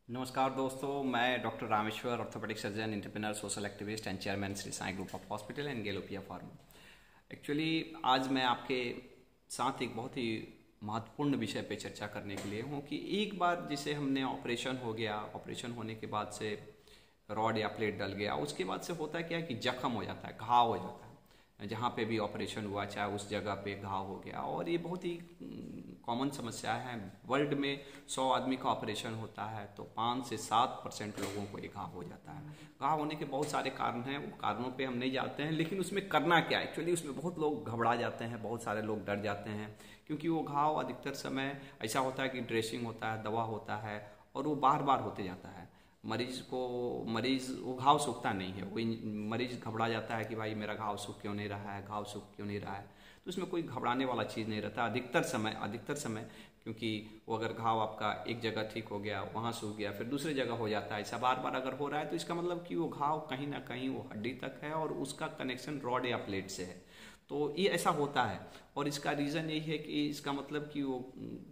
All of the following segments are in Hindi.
नमस्कार दोस्तों, मैं doctor Rameshwar, orthopaedic surgeon, entrepreneur, social activist and chairman Shri Sai group of hospital and गेलोपिया फार्म। एक्चुअली आज मैं आपके साथ एक बहुत ही महत्वपूर्ण विषय पे चर्चा करने के लिए हूँ कि एक बार जिसे हमने ऑपरेशन हो गया, ऑपरेशन होने के बाद से रॉड या प्लेट डल गया, उसके बाद से होता है क्या है कि जख्म हो जाता है, घाव हो जाता है। जहाँ पे भी ऑपरेशन हुआ चाहे उस जगह पे घाव हो गया, और ये बहुत ही कॉमन समस्या है। वर्ल्ड में 100 आदमी का ऑपरेशन होता है तो 5 से 7% लोगों को ये घाव हो जाता है। घाव होने के बहुत सारे कारण हैं, वो कारणों पे हम नहीं जाते हैं, लेकिन उसमें करना क्या है। एक्चुअली उसमें बहुत लोग घबरा जाते हैं, बहुत सारे लोग डर जाते हैं, क्योंकि वो घाव अधिकतर समय ऐसा होता है कि ड्रेसिंग होता है, दवा होता है, और वो बार बार होते जाता है। मरीज वो घाव सूखता नहीं है, वो मरीज घबरा जाता है कि भाई मेरा घाव सूख क्यों नहीं रहा है, घाव सूख क्यों नहीं रहा है। तो इसमें कोई घबराने वाला चीज़ नहीं रहता अधिकतर समय, क्योंकि वो अगर घाव आपका एक जगह ठीक हो गया, वहाँ सूख गया, फिर दूसरी जगह हो जाता है, ऐसा बार बार अगर हो रहा है तो इसका मतलब कि वो घाव कहीं ना कहीं वो हड्डी तक है और उसका कनेक्शन रॉड या प्लेट से है। तो ये ऐसा होता है, और इसका रीज़न यही है कि इसका मतलब कि वो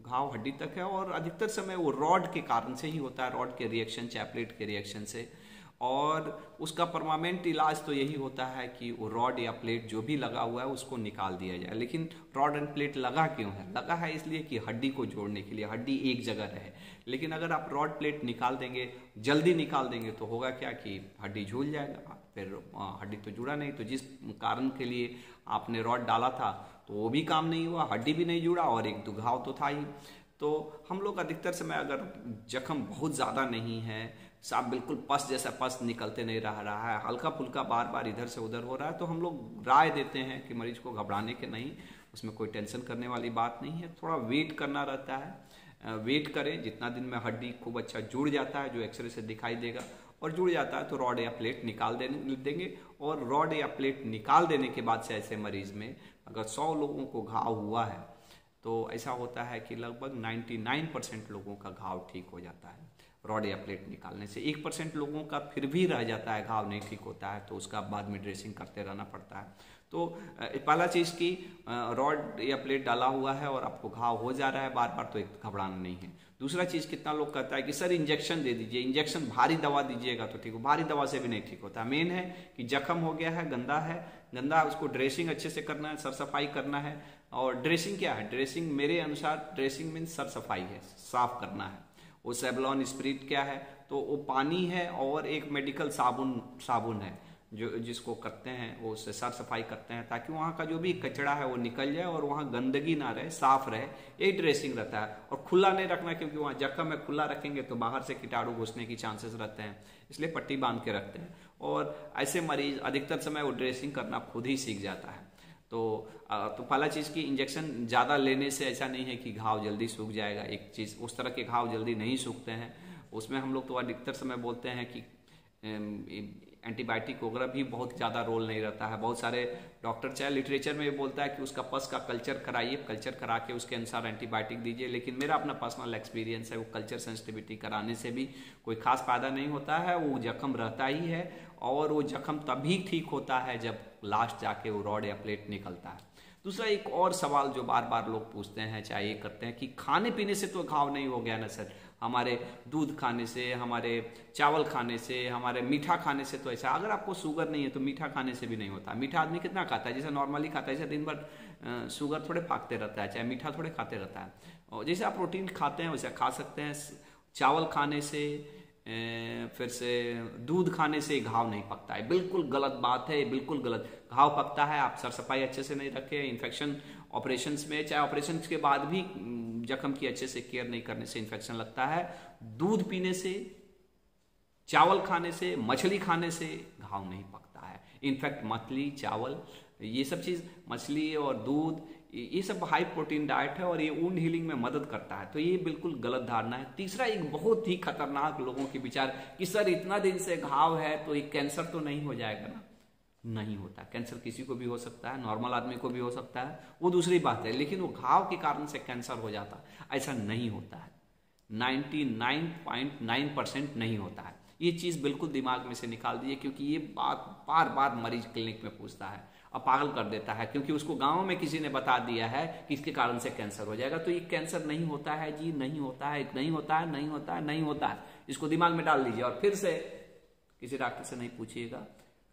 घाव हड्डी तक है, और अधिकतर समय वो रॉड के कारण से ही होता है, रॉड के रिएक्शन चाहे प्लेट के रिएक्शन से। और उसका परमानेंट इलाज तो यही होता है कि वो रॉड या प्लेट जो भी लगा हुआ है उसको निकाल दिया जाए। लेकिन रॉड एंड प्लेट लगा क्यों है? लगा है इसलिए कि हड्डी को जोड़ने के लिए, हड्डी एक जगह रहे। लेकिन अगर आप रॉड प्लेट निकाल देंगे, जल्दी निकाल देंगे, तो होगा क्या कि हड्डी झूल जाएगा, फिर हड्डी तो जुड़ा नहीं। तो जिस कारण के लिए आपने रॉड डाला था तो वो भी काम नहीं हुआ, हड्डी भी नहीं जुड़ा, और एक घाव तो था ही। तो हम लोग अधिकतर समय अगर जख्म बहुत ज़्यादा नहीं है, साफ बिल्कुल पस जैसा पस निकलते नहीं रहा है, हल्का फुल्का बार बार इधर से उधर हो रहा है, तो हम लोग राय देते हैं कि मरीज को घबराने के नहीं, उसमें कोई टेंशन करने वाली बात नहीं है, थोड़ा वेट करना रहता है। वेट करें, जितना दिन में हड्डी खूब अच्छा जुड़ जाता है, जो एक्सरे से दिखाई देगा, और जुड़ जाता है तो रॉड या प्लेट निकाल देंगे। और रॉड या प्लेट निकाल देने के बाद से ऐसे मरीज में अगर 100 लोगों को घाव हुआ है तो ऐसा होता है कि लगभग 99% लोगों का घाव ठीक हो जाता है रॉड या प्लेट निकालने से। 1% लोगों का फिर भी रह जाता है, घाव नहीं ठीक होता है, तो उसका बाद में ड्रेसिंग करते रहना पड़ता है। तो पहला चीज़ कि रॉड या प्लेट डाला हुआ है और आपको घाव हो जा रहा है बार बार, तो एक घबराना नहीं है। दूसरा चीज़, कितना लोग कहता है कि सर इंजेक्शन दे दीजिए, इंजेक्शन भारी दवा दीजिएगा तो ठीक हो। भारी दवा से भी नहीं ठीक होता। मेन है कि जख्म हो गया है, गंदा उसको ड्रेसिंग अच्छे से करना है, सर सफाई करना है। और ड्रेसिंग क्या है? ड्रेसिंग मेरे अनुसार ड्रेसिंग मीन्स सर सफाई है, साफ करना है। वो सेवलॉन स्प्रिट क्या है? तो वो पानी है और एक मेडिकल साबुन है, जो जिसको करते हैं वो उससे साफ सफाई करते हैं, ताकि वहाँ का जो भी कचरा है वो निकल जाए और वहाँ गंदगी ना रहे, साफ रहे। यही ड्रेसिंग रहता है। और खुला नहीं रखना, क्योंकि वहाँ जख्म में खुला रखेंगे तो बाहर से कीटाणु घुसने की चांसेस रहते हैं, इसलिए पट्टी बांध के रखते हैं। और ऐसे मरीज अधिकतर समय वो ड्रेसिंग करना खुद ही सीख जाता है। तो पहला चीज़ कि इंजेक्शन ज़्यादा लेने से ऐसा नहीं है कि घाव जल्दी सूख जाएगा। एक चीज़, उस तरह के घाव जल्दी नहीं सूखते हैं। उसमें हम लोग तो अधिकतर समय बोलते हैं कि एंटीबायोटिक वगैरह भी बहुत ज़्यादा रोल नहीं रहता है। बहुत सारे डॉक्टर चाहे लिटरेचर में बोलता है कि उसका पस का कल्चर कराइए, कल्चर करा के उसके अनुसार एंटीबायोटिक दीजिए। लेकिन मेरा अपना पर्सनल एक्सपीरियंस है, वो कल्चर सेंसिटिविटी कराने से भी कोई खास फायदा नहीं होता है। वो जख्म रहता ही है, और वो जख्म तभी ठीक होता है जब लास्ट जाके वो रॉड या प्लेट निकलता है। दूसरा एक और सवाल जो बार बार लोग पूछते हैं, चाहे ये करते हैं कि खाने पीने से तो घाव नहीं हो गया ना सर? हमारे दूध खाने से, हमारे चावल खाने से, हमारे मीठा खाने से तो ऐसा। अगर आपको शुगर नहीं है तो मीठा खाने से भी नहीं होता। मीठा आदमी कितना खाता है? जैसे नॉर्मली खाता है, जैसे दिन भर शुगर थोड़े फाकते रहता है, चाहे मीठा थोड़े खाते रहता है। और जैसे आप प्रोटीन खाते हैं वैसे खा सकते हैं। चावल खाने से, फिर से दूध खाने से घाव नहीं पकता है। बिल्कुल गलत बात है, बिल्कुल गलत। घाव पकता है, आप सर सफाई अच्छे से नहीं रखे, इन्फेक्शन ऑपरेशंस में, चाहे ऑपरेशन के बाद भी जख्म की अच्छे से केयर नहीं करने से इन्फेक्शन लगता है। दूध पीने से, चावल खाने से, मछली खाने से घाव नहीं पकता है। इनफैक्ट मछली, चावल, ये सब चीज़, मछली और दूध, ये सब हाई प्रोटीन डाइट है और ये वुंड हीलिंग में मदद करता है। तो ये बिल्कुल गलत धारणा है। तीसरा एक बहुत ही खतरनाक लोगों के विचार कि सर इतना दिन से घाव है तो ये कैंसर तो नहीं हो जाएगा ना? नहीं होता। कैंसर किसी को भी हो सकता है, नॉर्मल आदमी को भी हो सकता है, वो दूसरी बात है। लेकिन वो घाव के कारण से कैंसर हो जाता है, ऐसा नहीं होता है। 99.9% नहीं होता है। ये चीज़ बिल्कुल दिमाग में से निकाल दीजिए, क्योंकि ये बात बार बार मरीज क्लिनिक में पूछता है। पागल कर देता है, क्योंकि उसको गांव में किसी ने बता दिया है कि इसके कारण से कैंसर हो जाएगा। तो ये कैंसर नहीं होता है जी, नहीं होता है, नहीं होता है, नहीं होता है, नहीं होता है। इसको दिमाग में डाल लीजिए और फिर से किसी डॉक्टर से नहीं पूछिएगा,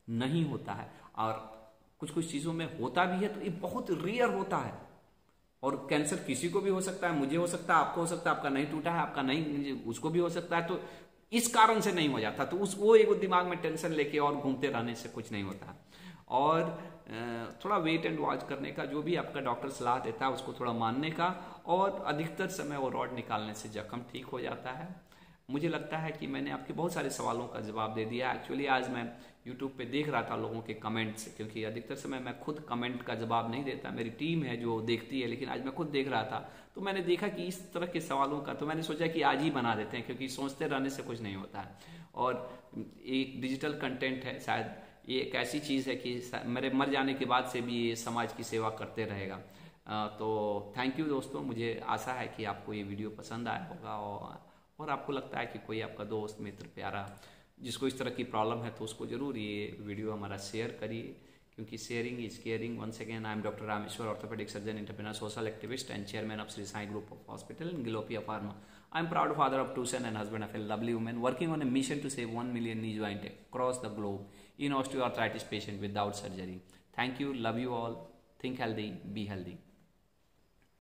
नहीं होता है। और कुछ कुछ चीजों में होता भी है तो ये बहुत रेयर होता है। और कैंसर किसी को भी हो सकता है, मुझे हो सकता है, आपको हो सकता है, आपका नहीं टूटा है, आपका नहीं, उसको भी हो सकता है। तो इस कारण से नहीं हो जाता, तो वो एक दिमाग में टेंशन लेके और घूमते रहने से कुछ नहीं होता। और थोड़ा वेट एंड वॉच करने का, जो भी आपका डॉक्टर सलाह देता है उसको थोड़ा मानने का, और अधिकतर समय वो रॉड निकालने से जख्म ठीक हो जाता है। मुझे लगता है कि मैंने आपके बहुत सारे सवालों का जवाब दे दिया। एक्चुअली आज मैं यूट्यूब पे देख रहा था लोगों के कमेंट्स, क्योंकि अधिकतर समय मैं खुद कमेंट का जवाब नहीं देता, मेरी टीम है जो देखती है, लेकिन आज मैं खुद देख रहा था तो मैंने देखा कि इस तरह के सवालों का, तो मैंने सोचा कि आज ही बना देते हैं, क्योंकि सोचते रहने से कुछ नहीं होता है। और एक डिजिटल कंटेंट है, शायद ये एक ऐसी चीज़ है कि मेरे मर जाने के बाद से भी ये समाज की सेवा करते रहेगा। तो थैंक यू दोस्तों, मुझे आशा है कि आपको ये वीडियो पसंद आया होगा, और आपको लगता है कि कोई आपका दोस्त मित्र प्यारा जिसको इस तरह की प्रॉब्लम है तो उसको जरूर ये वीडियो हमारा शेयर करिए, क्योंकि sharing is caring. Once again I am doctor Rameshwar, orthopaedic surgeon, entrepreneur, social activist and chairman of Shri Sai group of hospital in गिलोपिया pharma. I am proud father of 2 sons and husband of a lovely woman, working on a mission to save 1 million knee joint across the globe in osteoarthritis patient without surgery. Thank you, love you all, think healthy, be healthy.